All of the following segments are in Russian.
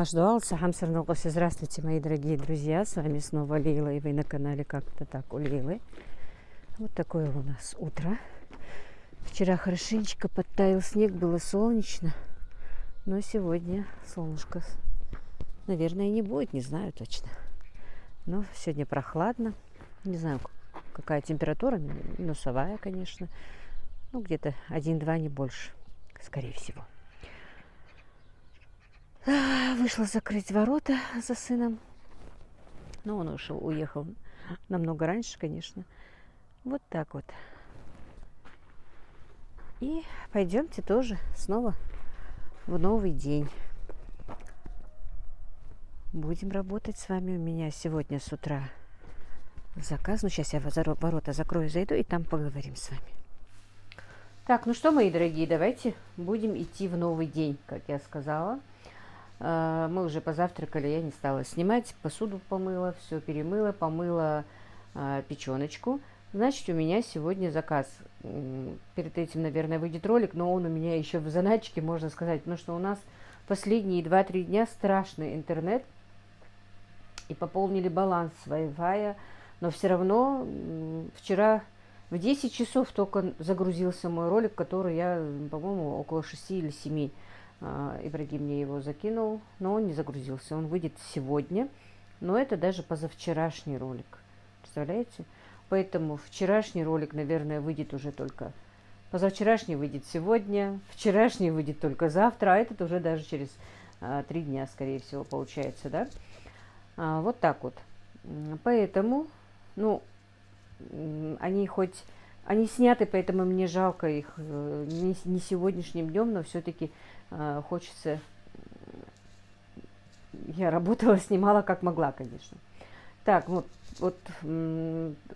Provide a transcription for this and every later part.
Здравствуйте, мои дорогие друзья, с вами снова Лейла, и вы на канале Как-то так у Лейлы. Вот такое у нас утро. Вчера хорошенечко подтаял снег, было солнечно, но сегодня солнышко, наверное, не будет, не знаю точно. Но сегодня прохладно, не знаю, какая температура, минусовая, конечно, ну где-то 1-2, не больше, скорее всего. Вышла закрыть ворота за сыном. Но он уехал намного раньше, конечно. Вот так вот. И пойдемте тоже снова в новый день. Будем работать с вами. У меня сегодня с утра заказ. Ну, сейчас я ворота закрою, зайду, и там поговорим с вами. Так, ну что, мои дорогие, давайте будем идти в новый день, как я сказала. Мы уже позавтракали, я не стала снимать, посуду помыла, все перемыла, помыла печеночку. Значит, у меня сегодня заказ. Перед этим, наверное, выйдет ролик, но он у меня еще в заначке, можно сказать, потому что у нас последние 2-3 дня страшный интернет, и пополнили баланс Wi-Fi, но все равно вчера в 10 часов только загрузился мой ролик, который я, по-моему, около 6 или 7. Ибрагим мне его закинул, но он не загрузился. Он выйдет сегодня, но это даже позавчерашний ролик. Представляете? Поэтому вчерашний ролик, наверное, выйдет уже только... Позавчерашний выйдет сегодня, вчерашний выйдет только завтра, а этот уже даже через 3 дня, скорее всего, получается, да? Вот так вот. Поэтому, ну, они сняты, поэтому мне жалко их не сегодняшним днем, но все-таки хочется... Я работала, снимала как могла, конечно. Так, вот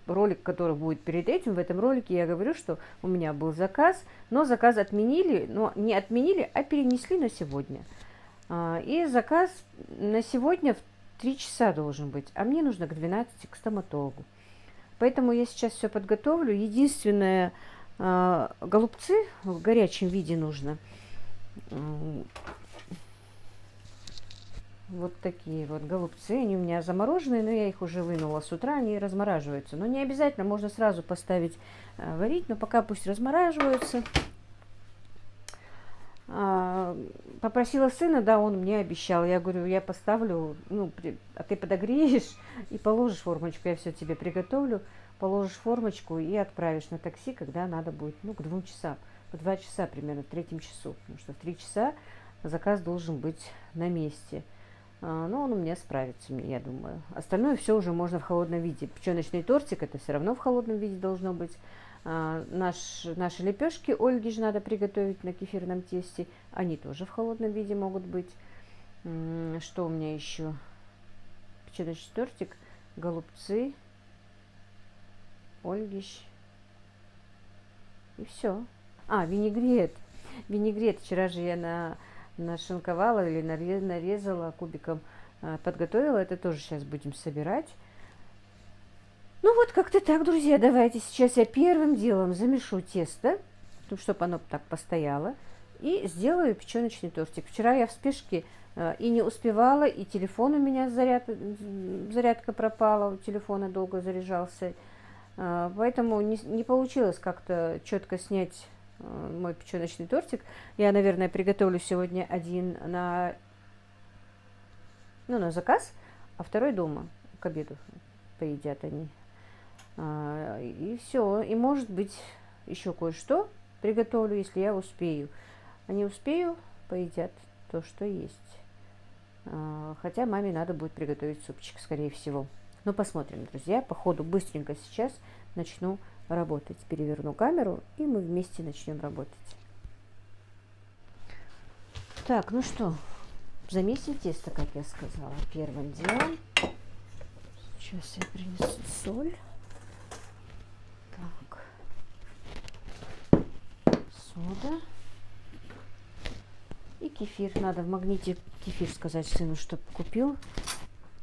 ролик, который будет перед этим, в этом ролике я говорю, что у меня был заказ, но заказ отменили, но не отменили, а перенесли на сегодня. И заказ на сегодня в 3 часа должен быть, а мне нужно к 12 к стоматологу. Поэтому я сейчас все подготовлю. Единственное, голубцы в горячем виде нужно. Вот такие вот голубцы. Они у меня замороженные, но я их уже вынула с утра, они размораживаются. Но не обязательно, можно сразу поставить варить, но пока пусть размораживаются. Попросила сына, да, он мне обещал. Я говорю, я поставлю, ну, а ты подогреешь и положишь формочку. Я все тебе приготовлю, положишь формочку и отправишь на такси, когда надо будет, ну, к 2 часам. В 2 часа примерно, в 3 часу. Потому что в 3 часа заказ должен быть на месте. Но он у меня справится, я думаю. Остальное все уже можно в холодном виде. Печеночный тортик, это все равно в холодном виде должно быть. Наши лепешки Ольге же надо приготовить на кефирном тесте. Они тоже в холодном виде могут быть. Что у меня еще? Печеночный тортик, голубцы, Ольгиш. И все. Винегрет. Винегрет. Вчера же я нашинковала или нарезала кубиком, подготовила. Это тоже сейчас будем собирать. Ну вот как-то так, друзья. Давайте сейчас я первым делом замешу тесто, чтобы оно так постояло, и сделаю печеночный тортик. Вчера я в спешке и не успевала, и телефон у меня зарядка пропала, у телефона долго заряжался. Поэтому не получилось как-то четко снять мой печеночный тортик. Я, наверное, приготовлю сегодня один на заказ, а второй дома к обеду поедят они. И все. И, может быть, еще кое-что приготовлю, если я успею. А не успею, поедят то, что есть. Хотя маме надо будет приготовить супчик, скорее всего. Но посмотрим, друзья. По ходу быстренько сейчас начну работать. Переверну камеру, и мы вместе начнем работать. Так, ну что, замесим тесто, как я сказала, первым делом. Сейчас я принесу соль. Так, сода и кефир. Надо в магните кефир сказать сыну, чтобы купил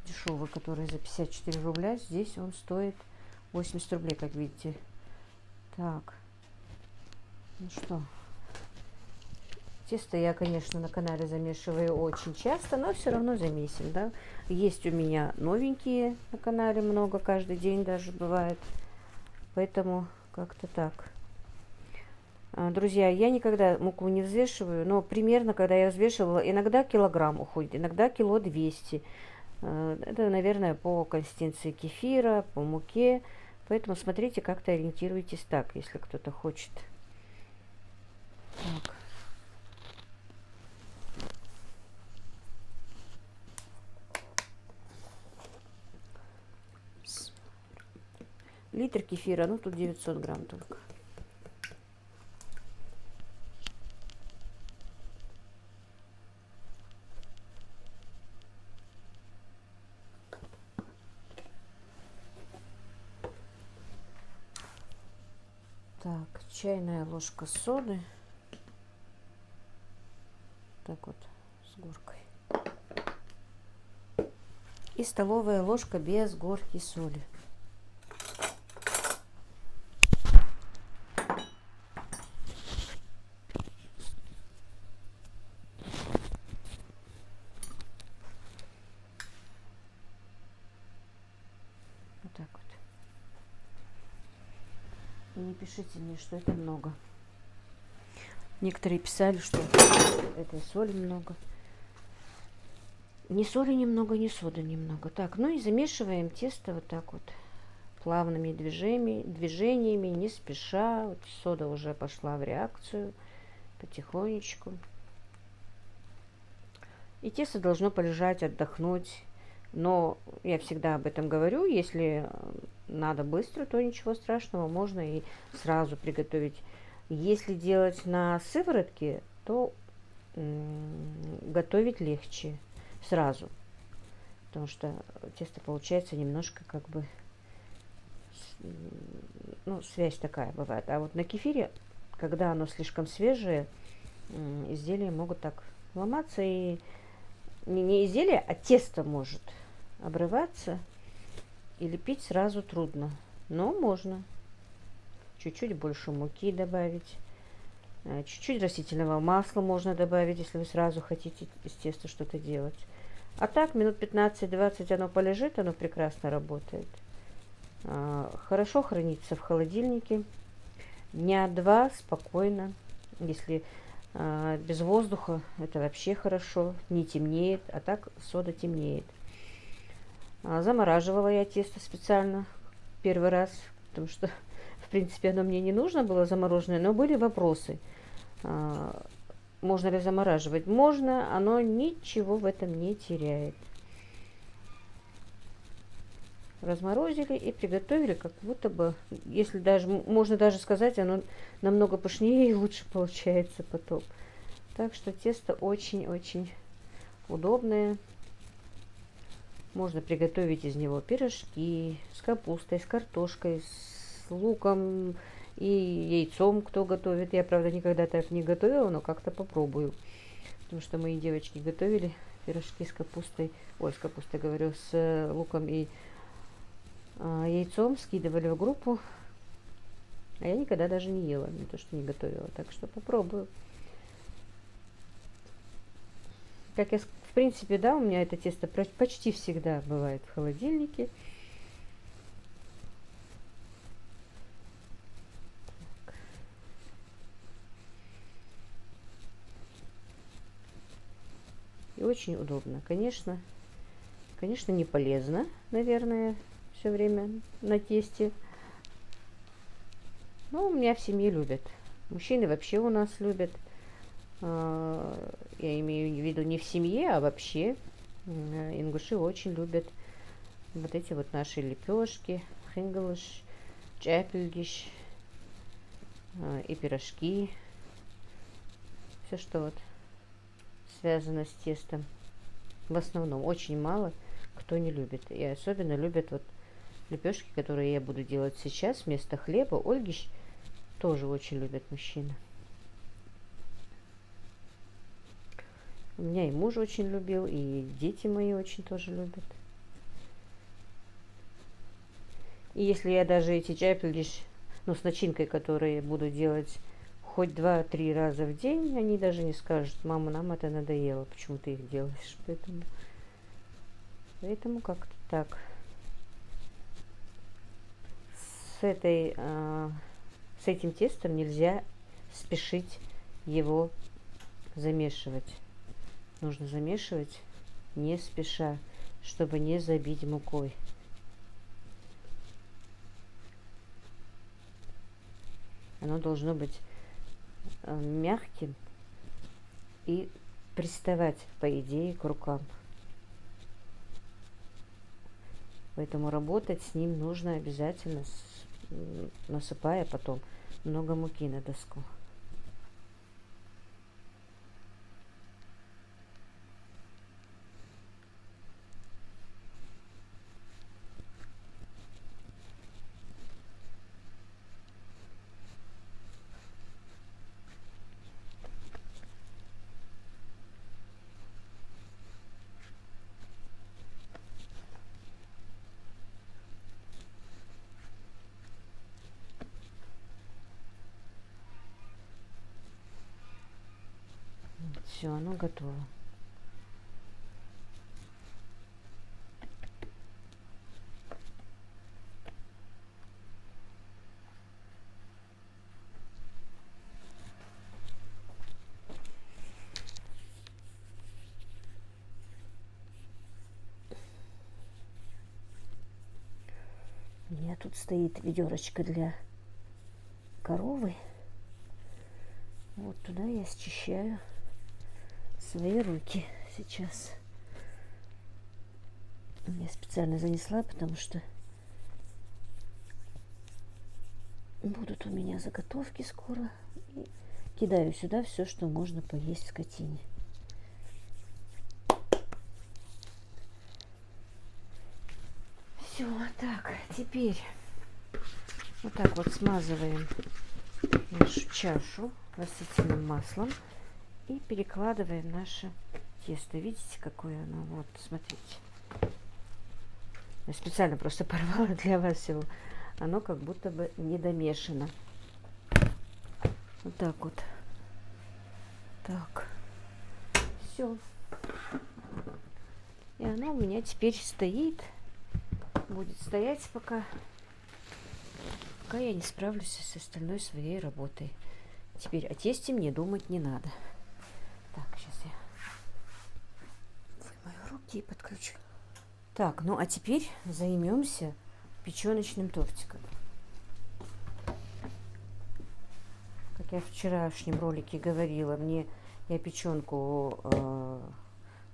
дешевый, который за 54 рубля. Здесь он стоит 80 рублей, как видите. Так, ну что, Тесто я, конечно, на канале замешиваю очень часто, но все равно замесим, да. Есть у меня новенькие на канале много, каждый день даже бывает. Поэтому как-то так. Друзья, я никогда муку не взвешиваю, но примерно, когда я взвешивала, иногда килограмм уходит, иногда кило 200. Это, наверное, по консистенции кефира, по муке. Поэтому смотрите, как-то ориентируйтесь так, если кто-то хочет. Так. Литр кефира, ну тут 900 грамм только. Так, чайная ложка соды. Так вот, с горкой. И столовая ложка без горки соли. Вот так вот. И не пишите мне, что это много. Некоторые писали, что этой соли много. Ни соли немного, ни соды немного. Так, ну и замешиваем тесто вот так вот. Плавными движениями, не спеша. Вот сода уже пошла в реакцию. Потихонечку. И тесто должно полежать, отдохнуть. Но я всегда об этом говорю. Если надо быстро, то ничего страшного. Можно и сразу приготовить. Если делать на сыворотке, то готовить легче сразу. Потому что тесто получается немножко как бы... Ну, связь такая бывает. А вот на кефире, когда оно слишком свежее, изделия могут так ломаться. И не изделие, а тесто может обрываться. И лепить сразу трудно. Но можно. Чуть-чуть больше муки добавить. Чуть-чуть растительного масла можно добавить, если вы сразу хотите из теста что-то делать. А так, минут 15-20 оно полежит, оно прекрасно работает. Хорошо хранится в холодильнике. Дня 2 спокойно. Если без воздуха, это вообще хорошо. Не темнеет, а так сода темнеет. Замораживала я тесто специально первый раз, потому что, в принципе, оно мне не нужно было замороженное, но были вопросы. Можно ли замораживать? Можно, оно ничего в этом не теряет. Разморозили и приготовили, как будто бы, если даже, можно даже сказать, оно намного пышнее и лучше получается потом. Так что тесто очень-очень удобное. Можно приготовить из него пирожки с капустой, с картошкой, с луком и яйцом, кто готовит. Я, правда, никогда так не готовила, но как-то попробую. Потому что мои девочки готовили пирожки с капустой, ой, с капустой, говорю, с луком и яйцом, скидывали в группу. А я никогда даже не ела, не то что не готовила. Так что попробую. Как я, в принципе, да, у меня это тесто почти всегда бывает в холодильнике. И очень удобно. Конечно, не полезно, наверное, все время на тесте. Но у меня в семье любят. Мужчины вообще у нас любят. Я имею в виду не в семье, а вообще. Ингуши очень любят вот эти вот наши лепешки, хингалыш, чапельгиш и пирожки. Все, что вот связано с тестом. В основном очень мало кто не любит. И особенно любят вот лепешки, которые я буду делать сейчас вместо хлеба. Ольгиш тоже очень любят мужчины. У меня и муж очень любил, и дети мои очень тоже любят. И если я даже эти чапельгиш, ну, с начинкой, которые буду делать хоть 2-3 раза в день, они даже не скажут: мама, нам это надоело, почему ты их делаешь. Поэтому как-то так. С этим тестом нельзя спешить его замешивать. Нужно замешивать не спеша, чтобы не забить мукой. Оно должно быть мягким и приставать, по идее, к рукам. Поэтому работать с ним нужно обязательно, насыпая потом много муки на доску. Все, оно готово. У меня тут стоит ведерочка для коровы. Вот туда я счищаю свои руки сейчас. Я специально занесла, потому что будут у меня заготовки скоро. И кидаю сюда все, что можно поесть скотине. Все, так, теперь вот так вот смазываем нашу чашу растительным маслом и перекладываем наше тесто. Видите, какое оно? Вот, смотрите. Я специально просто порвала для вас его. Оно как будто бы не домешано. Вот так вот. Так. Все. И оно у меня теперь стоит. Будет стоять, пока я не справлюсь с остальной своей работой. Теперь о тесте мне думать не надо. Так, сейчас я вымою руки и подключу. Так, ну а теперь займемся печеночным тортиком. Как я в вчерашнем ролике говорила, я печенку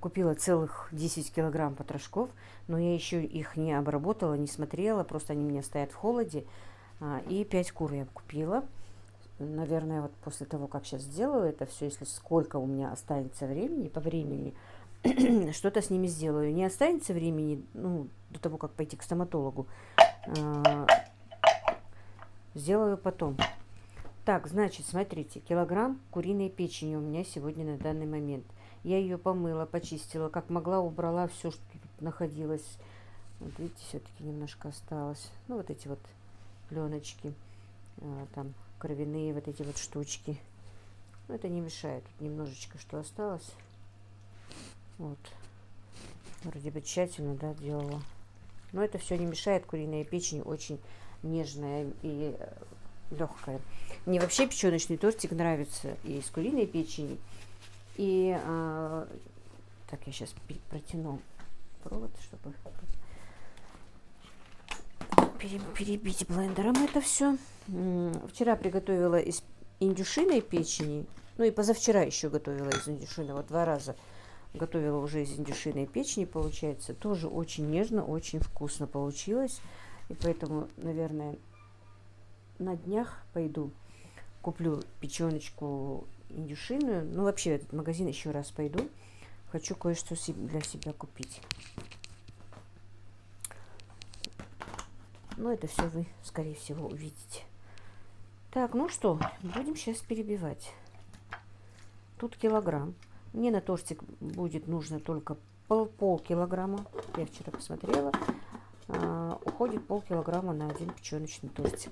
купила целых 10 килограмм потрошков, но я еще их не обработала, не смотрела, просто они у меня стоят в холоде. И 5 кур я купила. Наверное, вот после того, как сейчас сделаю это все, если сколько у меня останется времени, по времени, что-то с ними сделаю. Не останется времени, ну, до того, как пойти к стоматологу, сделаю потом. Так, значит, смотрите, килограмм куриной печени у меня сегодня на данный момент. Я ее помыла, почистила, как могла, убрала все, что тут находилось. Вот видите, все-таки немножко осталось. Ну, вот эти вот пленочки, там кровяные вот эти вот штучки. Но это не мешает. Тут немножечко что осталось. Вот. Вроде бы тщательно, да, делала. Но это все не мешает. Куриная печень очень нежная и легкая. Мне вообще печеночный тортик нравится и с куриной печенью. И так, я сейчас протяну провод, чтобы перебить блендером это все. Вчера приготовила из индюшиной печени. Ну и позавчера еще готовила из индюшиной. Вот 2 раза готовила уже из индюшиной печени, получается. Тоже очень нежно, очень вкусно получилось. И поэтому, наверное, на днях пойду куплю печеночку индюшиную. Ну, вообще, в этот магазин еще раз пойду. Хочу кое-что для себя купить. Но это все вы, скорее всего, увидите. Так, ну что, будем сейчас перебивать. Тут килограмм. Мне на тортик будет нужно только полкилограмма. Я вчера посмотрела. Уходит полкилограмма на один печеночный тортик.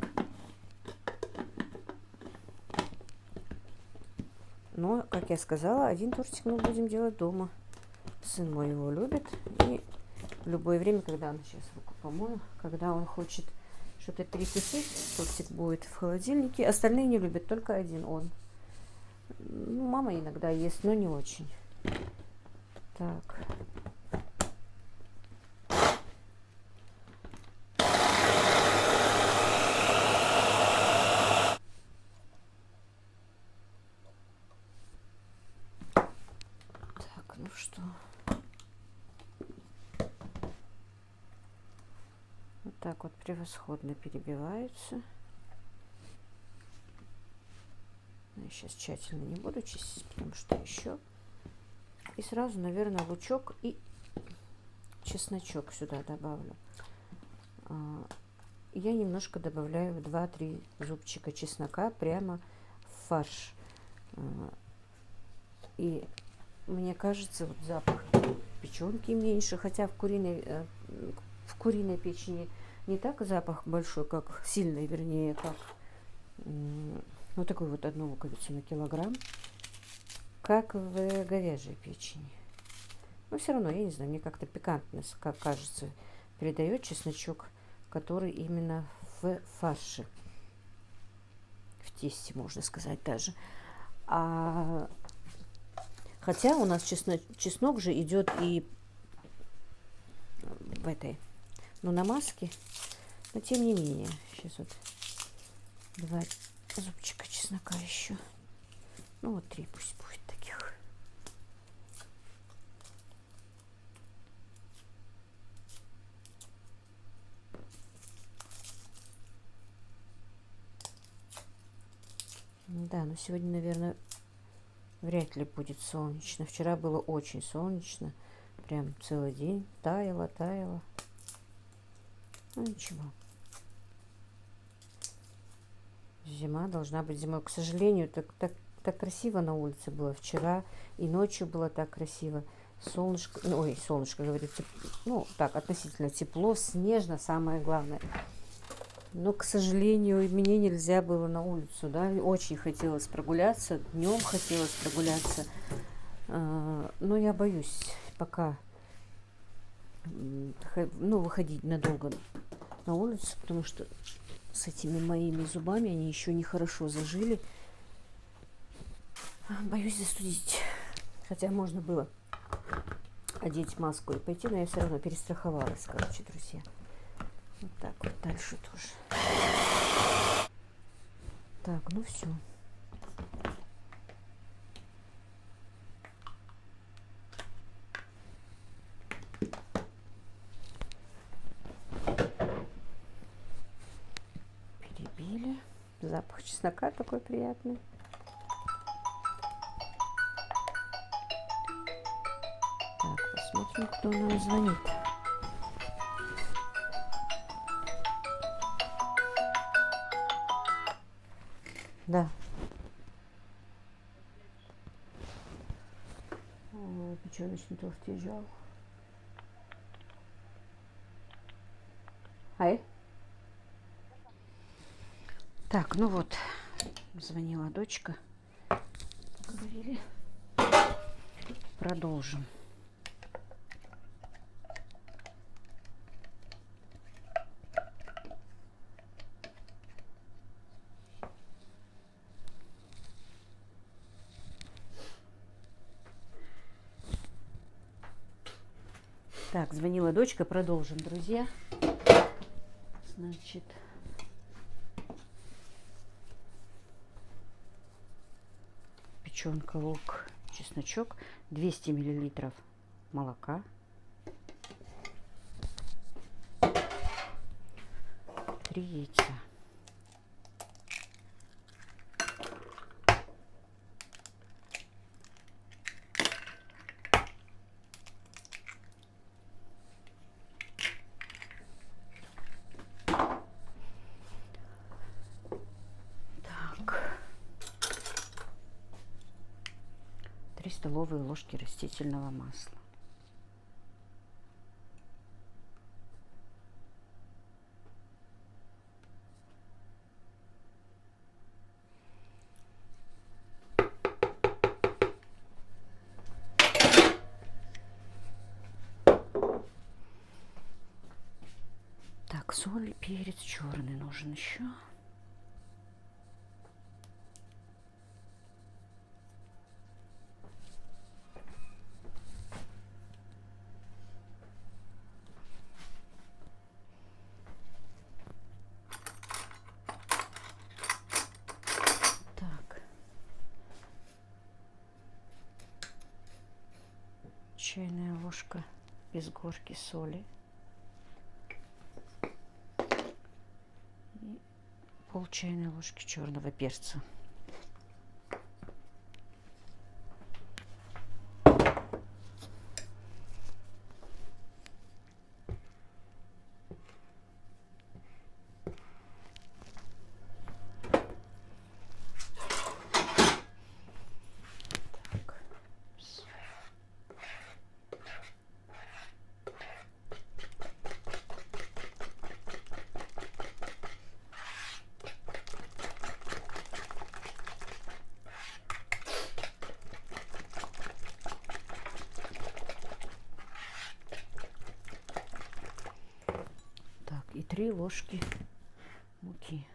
Но, как я сказала, один тортик мы будем делать дома. Сын мой его любит. И в любое время, когда он, сейчас руку помою, когда он хочет что-то перекусить, тортик будет в холодильнике. Остальные не любят, только один он. Ну, мама иногда ест, но не очень. Так. Так, ну что. Вот так вот превосходно перебиваются. Я сейчас тщательно не буду чистить, потому что еще. И сразу, наверное, лучок и чесночок сюда добавлю. Я немножко добавляю 2-3 зубчика чеснока прямо в фарш. И мне кажется, вот запах печенки меньше, хотя в куриной печени не так запах большой, как сильный, вернее, как вот такой вот одну луковицу на килограмм, как в говяжьей печени. Но все равно, я не знаю, мне как-то пикантность, как кажется, передает чесночок, который именно в фарше, в тесте, можно сказать даже. Хотя у нас чеснок же идет и в этой, ну, на маске, но тем не менее. Сейчас вот 2 зубчика чеснока еще. Ну вот 3 пусть будет таких. Да, но сегодня, наверное, вряд ли будет солнечно. Вчера было очень солнечно. Прям целый день. Таяло, таяло. Ну ничего. Зима должна быть зимой. К сожалению, так красиво на улице было вчера. И ночью было так красиво. Солнышко, ой, солнышко, говорит, ну так, относительно тепло, снежно, самое главное. Но, к сожалению, мне нельзя было на улицу, да, очень хотелось прогуляться, днем хотелось прогуляться, но я боюсь пока, ну, выходить надолго на улицу, потому что с этими моими зубами они еще нехорошо зажили. Боюсь застудить, хотя можно было одеть маску и пойти, но я все равно перестраховалась, короче, друзья. Вот так вот дальше тоже. Так, ну все. Перебили. Запах чеснока такой приятный. Так, посмотрим, кто нам звонит. Да. Печеночный торт езжал. Ай. Так, ну вот, звонила дочка. Говорили. Продолжим. Так, звонила дочка, продолжим, друзья. Значит, печенка, лук, чесночок, 200 миллилитров молока, 3 яйца. Так. 3 столовые ложки растительного масла. Так, соль, перец черный нужен еще. Так. Чайная ложка без горки соли. И пол чайной ложки черного перца. И 3 ложки муки.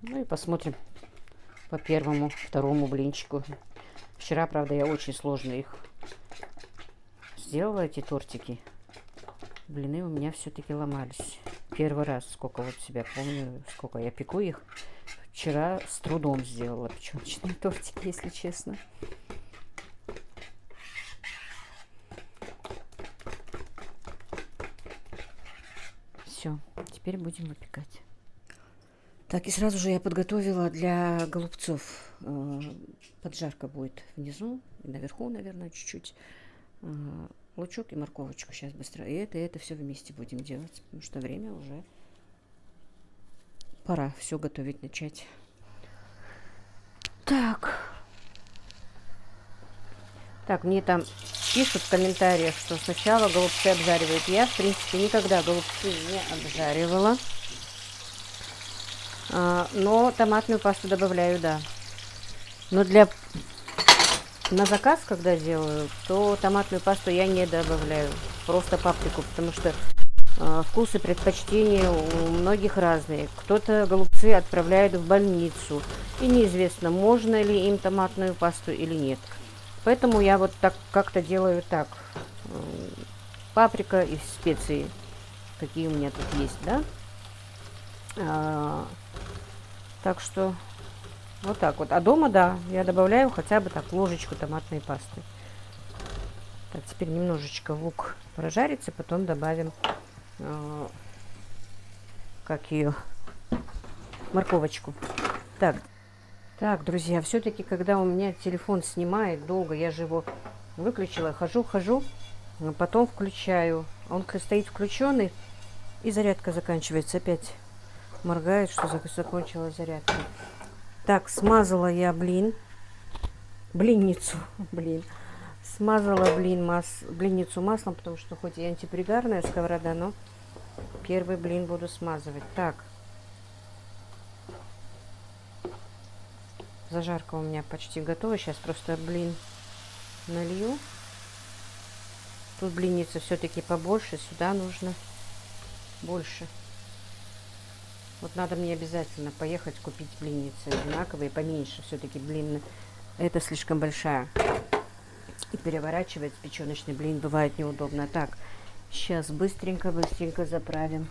Ну и посмотрим по первому, второму блинчику. Вчера, правда, я очень сложно их сделала, эти тортики. Блины у меня все-таки ломались. Первый раз, сколько вот себя помню, сколько я пеку их. Вчера с трудом сделала печеночные тортики, если честно. Все, теперь будем выпекать. Так, и сразу же я подготовила для голубцов. Поджарка будет внизу и наверху, наверное, чуть-чуть. Лучок и морковочку сейчас быстро. И это все вместе будем делать, потому что время уже пора все готовить, начать. Так, мне там пишут в комментариях, что сначала голубцы обжаривают. Я, в принципе, никогда голубцы не обжаривала. Но томатную пасту добавляю, да. Но на заказ, когда делаю, то томатную пасту я не добавляю. Просто паприку, потому что вкусы, предпочтения у многих разные. Кто-то голубцы отправляет в больницу. И неизвестно, можно ли им томатную пасту или нет. Поэтому я вот так как-то делаю так. Паприка и специи. Какие у меня тут есть, да? Так что вот так вот. А дома, да, я добавляю хотя бы так ложечку томатной пасты. Так, теперь немножечко лук прожарится, потом добавим морковочку. Так, друзья, все-таки, когда у меня телефон снимает долго, я же его выключила, хожу, потом включаю. Он блин включенный, и зарядка заканчивается. Опять моргает, что закончилась зарядка. Так, смазала я блинницу. Смазала блинницу маслом, потому что хоть и антипригарная сковорода, но первый блин буду смазывать. Так, зажарка у меня почти готова. Сейчас просто блин налью. Тут блинница все-таки побольше, сюда нужно больше. Вот надо мне обязательно поехать купить блинницы одинаковые, поменьше. Все-таки блин, это слишком большая. И переворачивать печеночный блин бывает неудобно. Так, сейчас быстренько заправим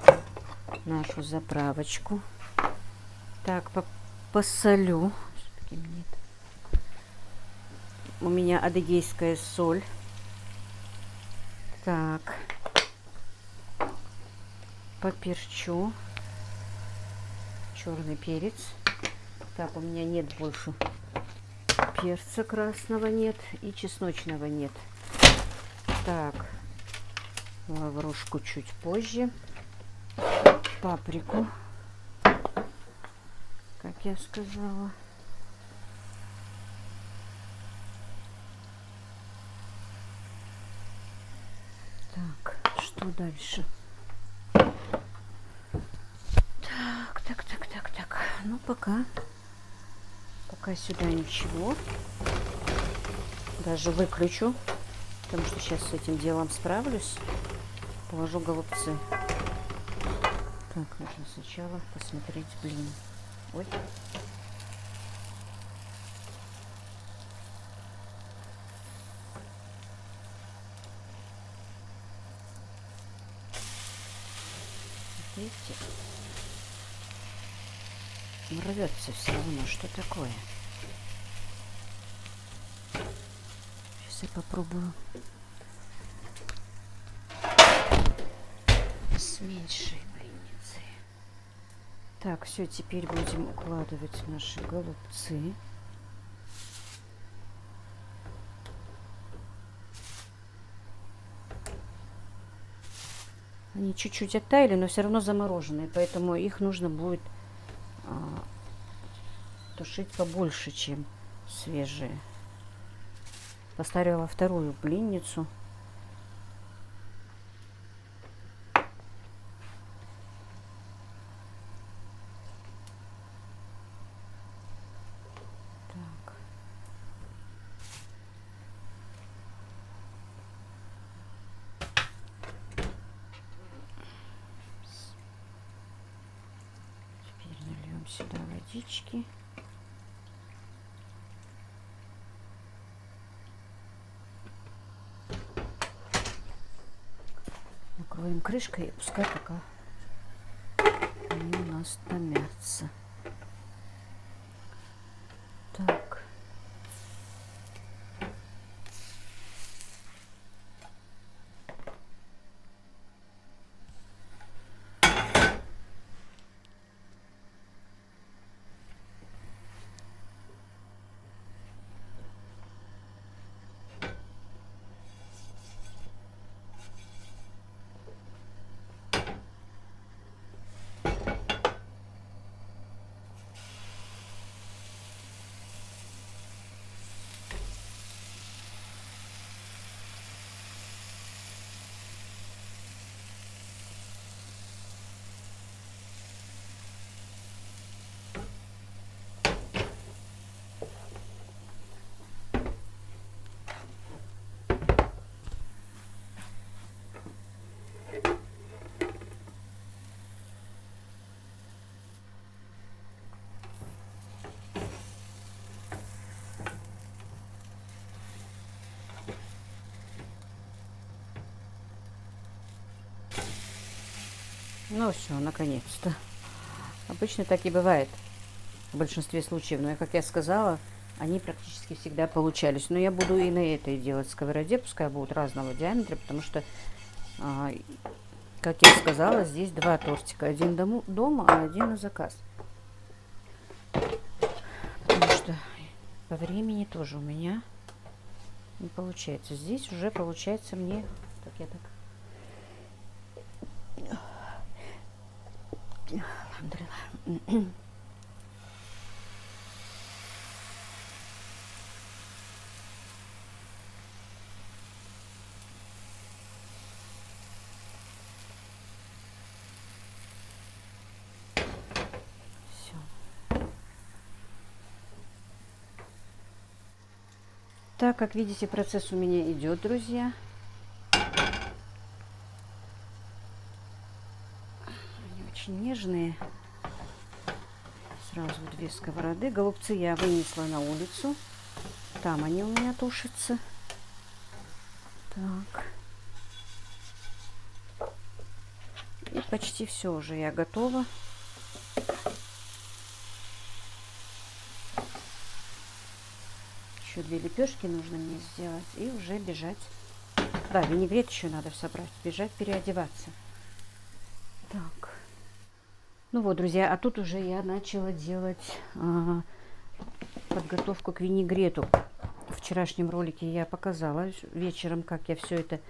нашу заправочку. Так, посолю. У меня адыгейская соль. Так, поперчу. Черный перец. Так, у меня нет больше перца красного, нет, и чесночного нет. Так, лаврушку чуть позже, паприку. как я сказала. Так, что дальше? Так. Ну, пока сюда ничего. Даже выключу, потому что сейчас с этим делом справлюсь. Положу голубцы. Так, нужно сначала посмотреть блин. Ой. Видите? Рвется все равно. Что такое? Сейчас я попробую с меньшей блинницей. Так, все, теперь будем укладывать наши голубцы. Они чуть-чуть оттаяли, но все равно замороженные, поэтому их нужно будет тушить побольше, чем свежие. Поставила вторую блинницу. Так. Теперь нальем сюда водички. Накроем крышкой и пускай пока они у нас томятся. Так. Ну все, наконец-то. Обычно так и бывает в большинстве случаев. Но, как я сказала, они практически всегда получались. Но я буду и на этой делать сковороде. Пускай будут разного диаметра, потому что, как я сказала, здесь два тортика. Один дома, а один на заказ. Потому что по времени тоже у меня не получается. Здесь уже получается мне... Так, я так... Так, как видите, процесс у меня идет, друзья. Они очень нежные. Сразу две сковороды. Голубцы я вынесла на улицу. Там они у меня тушатся. Так. И почти все уже я готова. Еще 2 лепешки нужно мне сделать и уже бежать. Да, винегрет еще надо собрать. Бежать переодеваться. Так. Ну вот, друзья, а тут уже я начала делать подготовку к винегрету. В вчерашнем ролике я показала вечером, как я все это...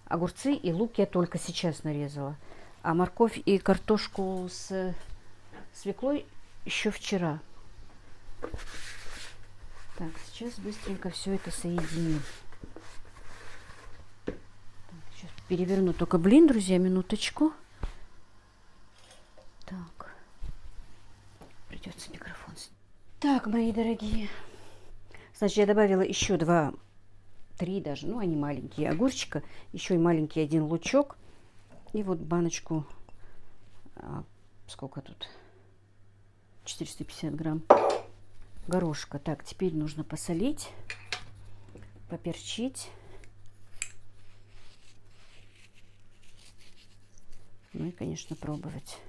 огурцы и лук я только сейчас нарезала. А морковь и картошку с свеклой еще вчера. Так, сейчас быстренько все это соединим. Так, сейчас переверну только блин, друзья, минуточку. Так, придется микрофон снять. Так, мои дорогие, значит, я добавила еще 2-3 даже, ну, они маленькие, огурчика, еще и маленький 1 лучок. И вот баночку, сколько тут, 450 грамм горошка. Так, теперь нужно посолить, поперчить. Ну и, конечно, пробовать.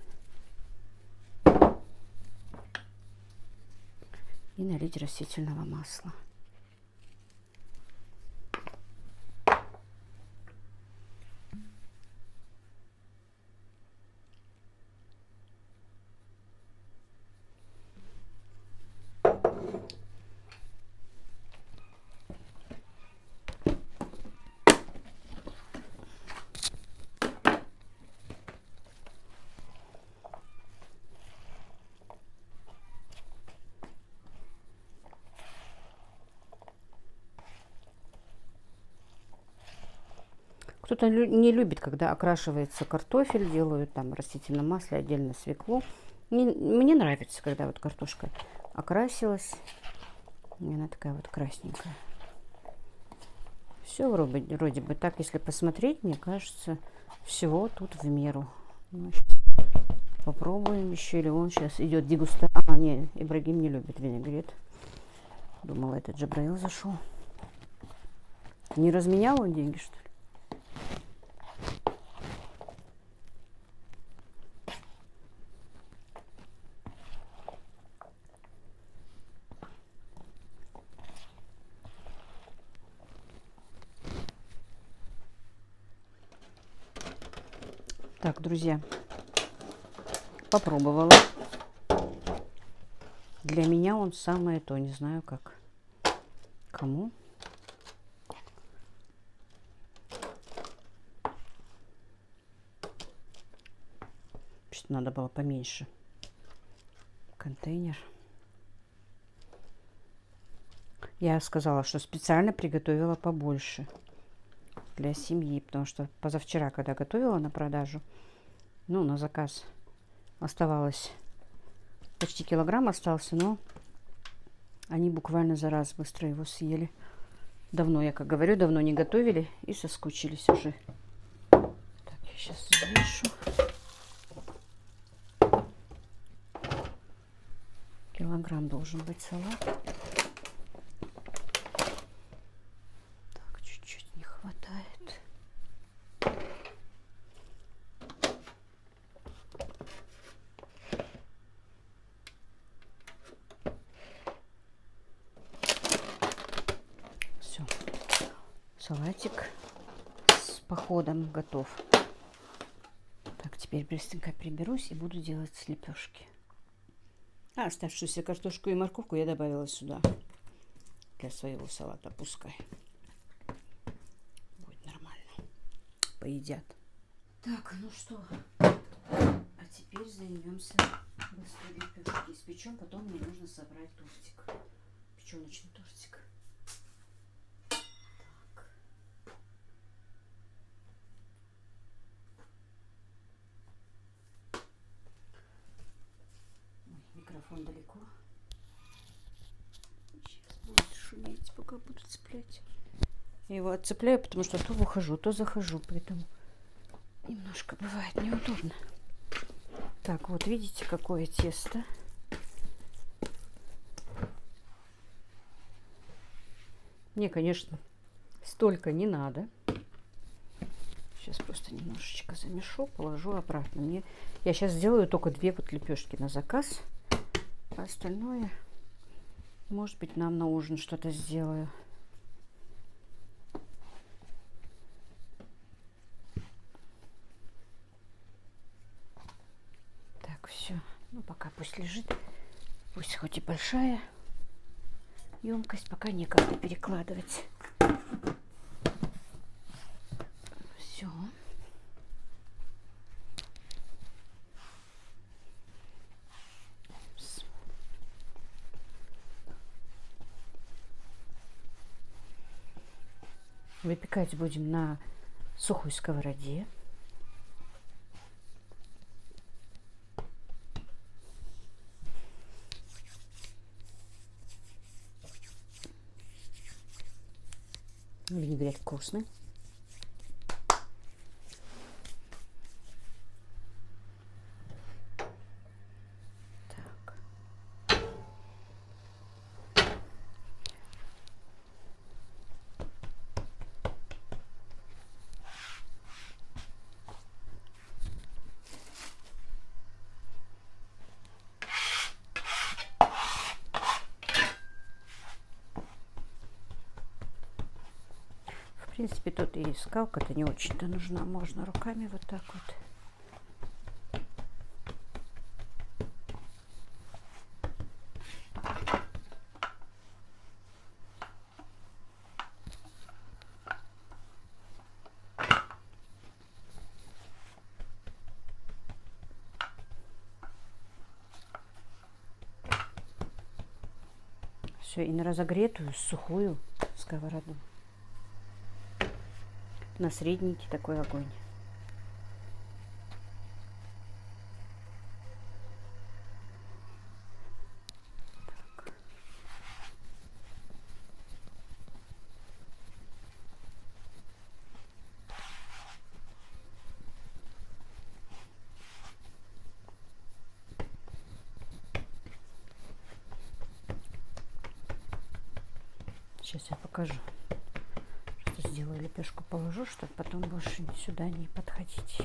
И налить растительного масла. Кто-то не любит, когда окрашивается картофель, делают там в растительном масле, отдельно свеклу. Мне нравится, когда вот картошка окрасилась. И она такая вот красненькая. Все вроде бы так, если посмотреть, мне кажется, всего тут в меру. Ну, попробуем еще, или он сейчас идет дегустация. А, не, Ибрагим не любит винегрет. Думала, этот Джабраил зашел. Не разменял он деньги, что ли? Так, друзья, попробовала. Для меня он самое то, не знаю как кому. Что надо было поменьше контейнер. Я сказала, что специально приготовила побольше для семьи, потому что позавчера, когда готовила на продажу, ну, на заказ, оставалось почти килограмм остался, но они буквально за раз быстро его съели. Давно, я как говорю, давно не готовили и соскучились уже. Так, я сейчас взвешу. Килограмм должен быть салат. Так, чуть-чуть не хватает. Все, салатик с походом готов. Так, теперь быстренько приберусь и буду делать лепешки. А оставшуюся картошку и морковку я добавила сюда для своего салата. Пускай будет нормально. Поедят. Так, ну что, а теперь займемся быстрой лепешки. Испечем, потом мне нужно собрать тортик. Печеночный тортик. Так. Ой, микрофон далеко. Сейчас будет шуметь, пока буду цеплять. Я его отцепляю, потому что то выхожу, то захожу, поэтому немножко бывает неудобно. Так, вот видите, какое тесто. Мне, конечно, столько не надо. Сейчас просто немножечко замешу, положу обратно. Я сейчас сделаю только 2 вот лепешки на заказ. А остальное, может быть, нам на ужин что-то сделаю. Так, все. Ну, пока пусть лежит. Пусть хоть и большая емкость, пока некогда перекладывать. Все. Выпекать будем на сухой сковороде. Винегрет вкусный. Так. В принципе, тут и скалка-то не очень-то нужна. Можно руками вот так вот. Все, и на разогретую сухую сковороду. На средненький такой огонь. Так. Сейчас я покажу. Что сделаю, лепешку положу, чтобы потом больше сюда не подходить.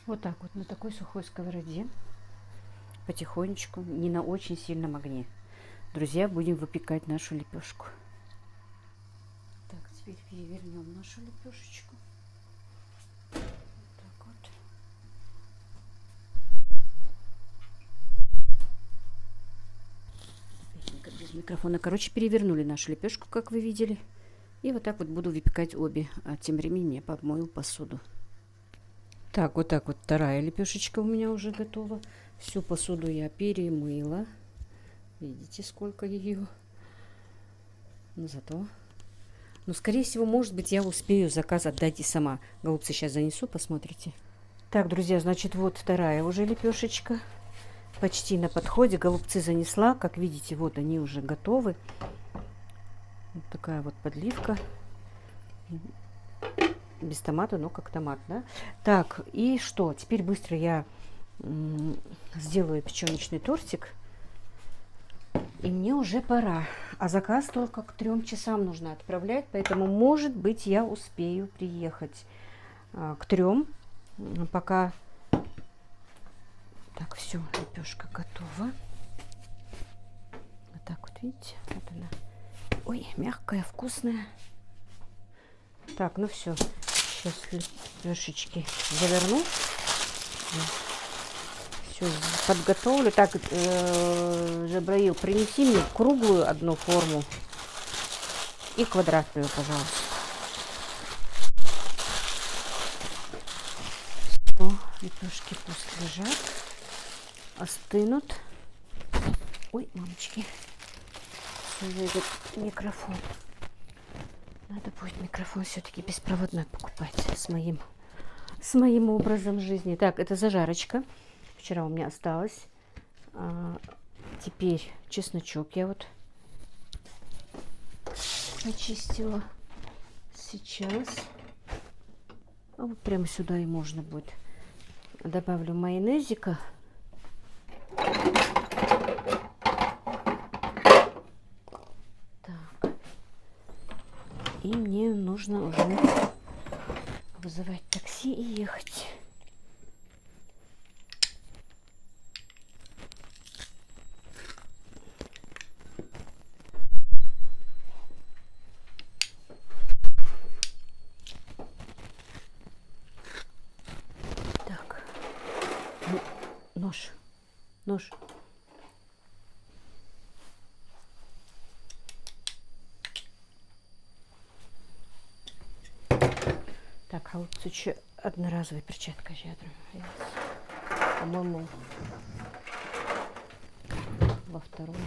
Вот так вот на такой сухой сковороде потихонечку, не на очень сильном огне. Друзья, будем выпекать нашу лепешку. Так, теперь перевернем нашу лепешечку. Вот так вот. Без микрофона. Короче, перевернули нашу лепешку, как вы видели. И вот так вот буду выпекать обе. А тем временем я помою посуду. Так, вот так вот вторая лепешечка у меня уже готова. Всю посуду я перемыла. Видите, сколько ее. Но зато... Ну, скорее всего, может быть, я успею заказ отдать и сама. Голубцы сейчас занесу, посмотрите. Так, друзья, значит, вот вторая уже лепешечка. Почти на подходе. Голубцы занесла. Как видите, вот они уже готовы. Вот такая вот подливка. Без томата, но как томат, да? Так, и что? Теперь быстро я сделаю печеночный тортик. И мне уже пора. А заказ только к 3 часам нужно отправлять. Поэтому, может быть, я успею приехать к 3. Пока... Так, все, лепешка готова. Вот так вот, видите? Вот она. Ой, мягкая, вкусная. Так, ну все. Сейчас лепешечки заверну. Все подготовлю. Так, Жабраил, принеси мне круглую одну форму и квадратную, пожалуйста. Все, лепешки пусть лежат, остынут. Ой, мамочки, этот микрофон. Надо будет микрофон все-таки беспроводной покупать с моим образом жизни. Так, это зажарочка. Вчера у меня осталось. Теперь чесночок я вот очистила. Сейчас. А вот прямо сюда и можно будет. Добавлю майонезика. И мне нужно уже вызывать такси и ехать. Нож. Нож. Так, а вот еще одноразовая перчатка щедро. По-моему, во второй.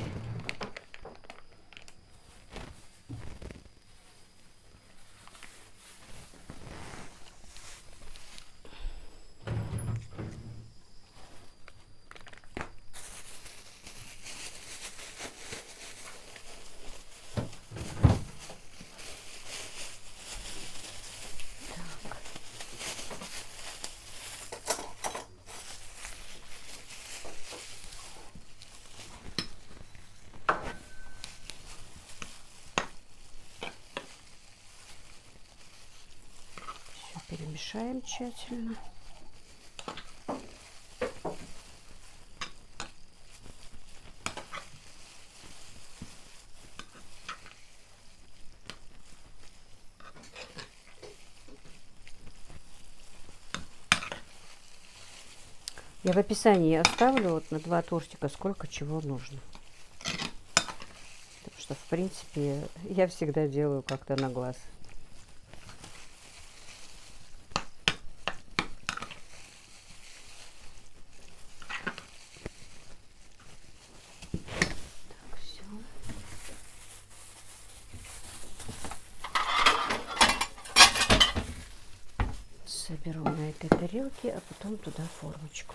Перемешаем тщательно. Я в описании оставлю вот на 2 тортика сколько чего нужно. Потому что, в принципе, я всегда делаю как-то на глаз. Соберу на этой тарелке, а потом туда формочку.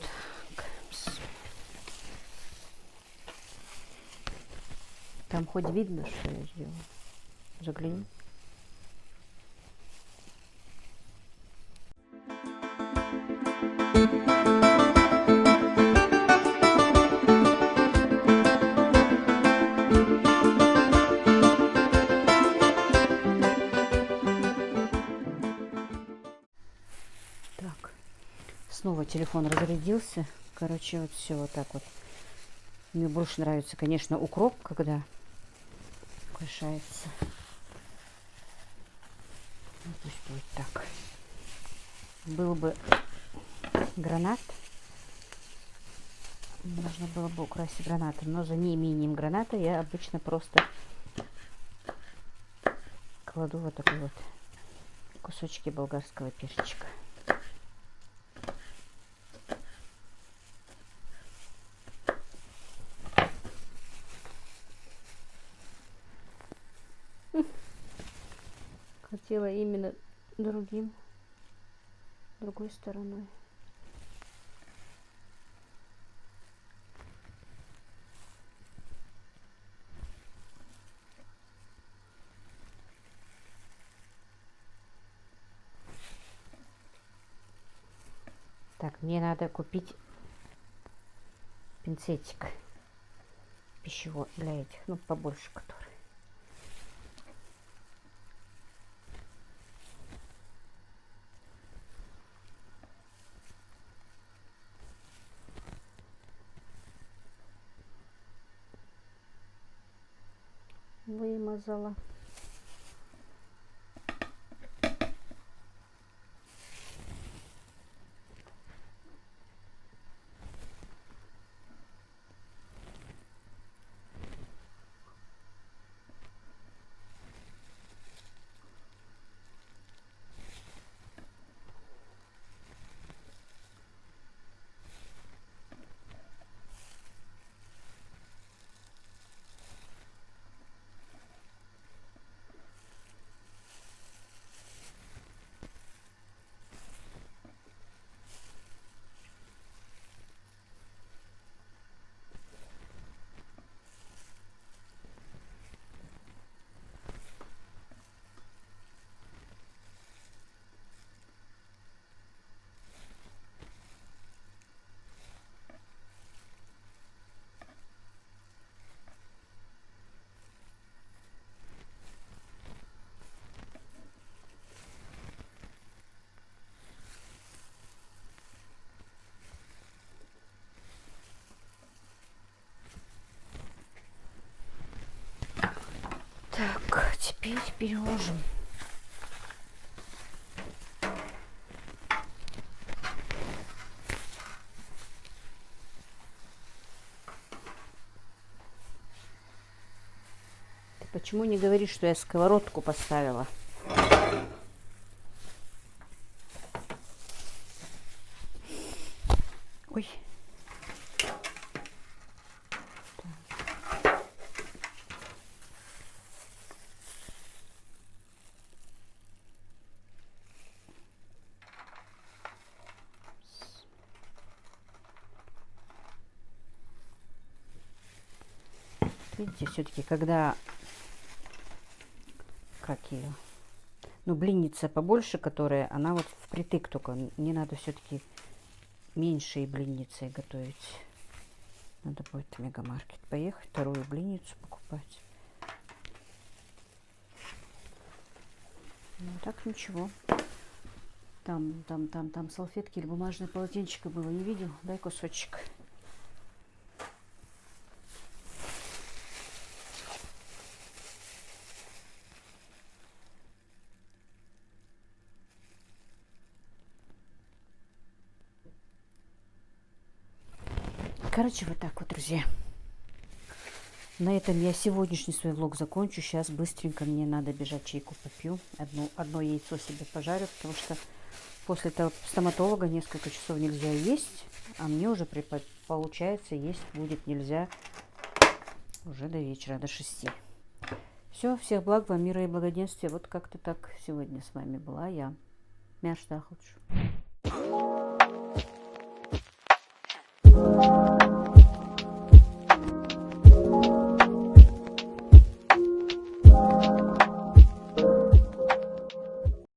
Так. Там хоть видно, что я сделала? Загляни. Снова телефон разрядился. Короче, вот все вот так вот. Мне больше нравится, конечно, укроп, когда украшается. Ну, пусть будет так. Был бы гранат. Можно было бы украсить гранатом. Но за неимением граната я обычно просто кладу вот такой вот кусочки болгарского перчика. Хотела именно другой стороной. Так, мне надо купить пинцетик пищевой для этих, ну, побольше который. Вымазала. Так, теперь переложим. Почему не говоришь, что я сковородку поставила? Ой. Видите, все-таки, когда, как ее, ну, блинница побольше, которая, она вот впритык только. Мне надо все-таки меньшие блинницы готовить. Надо будет в Мегамаркет поехать, вторую блинницу покупать. Ну, так ничего. Там салфетки или бумажное полотенчико было, не видел? Дай кусочек. Короче, вот так вот, друзья. На этом я сегодняшний свой влог закончу. Сейчас быстренько мне надо бежать, чайку попью. Одно яйцо себе пожарю, потому что после стоматолога несколько часов нельзя есть. А мне уже получается есть будет нельзя уже до вечера, до 6. Все, всех благ вам, мира и благоденствия. Вот как-то так сегодня с вами была я, Мяш Дахлыч.